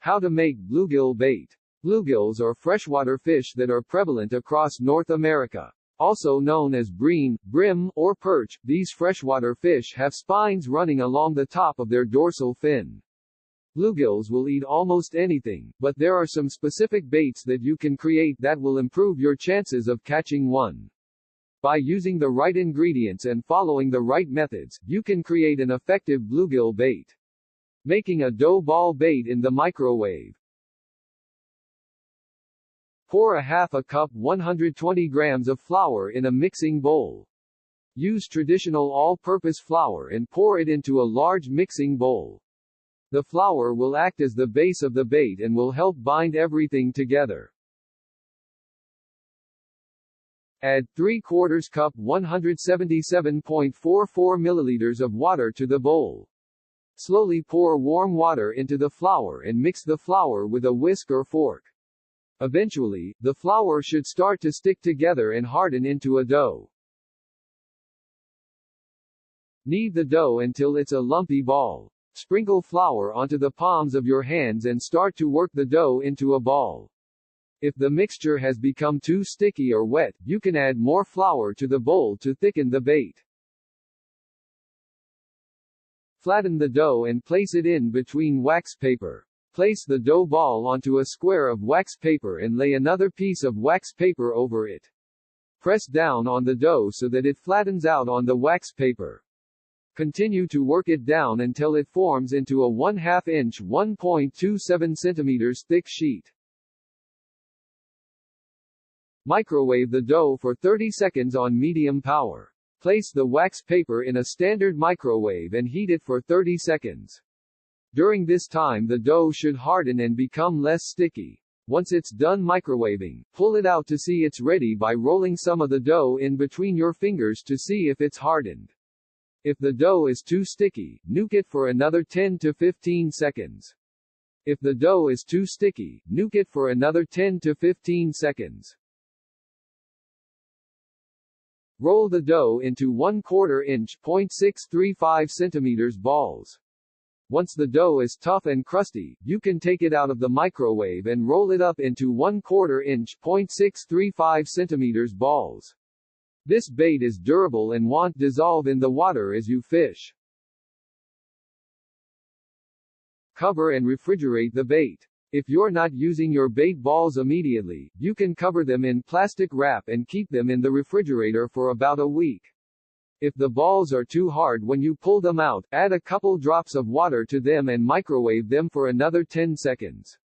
How to make bluegill bait. Bluegills are freshwater fish that are prevalent across North America. Also known as bream, brim, or perch, these freshwater fish have spines running along the top of their dorsal fin. Bluegills will eat almost anything, but there are some specific baits that you can create that will improve your chances of catching one. By using the right ingredients and following the right methods, you can create an effective bluegill bait. Making a dough ball bait in the microwave. Pour a half a cup 120 grams of flour in a mixing bowl. Use traditional all-purpose flour and pour it into a large mixing bowl. The flour will act as the base of the bait and will help bind everything together. Add 3/4 cup 177.44 milliliters of water to the bowl. Slowly pour warm water into the flour and mix the flour with a whisk or fork. Eventually, the flour should start to stick together and harden into a dough. Knead the dough until it's a lumpy ball. Sprinkle flour onto the palms of your hands and start to work the dough into a ball. If the mixture has become too sticky or wet, you can add more flour to the bowl to thicken the bait. Flatten the dough and place it in between wax paper. Place the dough ball onto a square of wax paper and lay another piece of wax paper over it. Press down on the dough so that it flattens out on the wax paper. Continue to work it down until it forms into a 1/2 inch 1.27 centimeters thick sheet. Microwave the dough for 30 seconds on medium power. Place the wax paper in a standard microwave and heat it for 30 seconds. During this time the dough should harden and become less sticky. Once it's done microwaving, pull it out to see it's ready by rolling some of the dough in between your fingers to see if it's hardened. If the dough is too sticky, nuke it for another 10 to 15 seconds. If the dough is too sticky, nuke it for another 10 to 15 seconds. Roll the dough into 1/4 inch (0.635 centimeters) balls. Once the dough is tough and crusty, you can take it out of the microwave and roll it up into 1/4 inch (0.635 centimeters) balls. This bait is durable and won't dissolve in the water as you fish. Cover and refrigerate the bait. If you're not using your bait balls immediately, you can cover them in plastic wrap and keep them in the refrigerator for about a week. If the balls are too hard when you pull them out, add a couple drops of water to them and microwave them for another 10 seconds.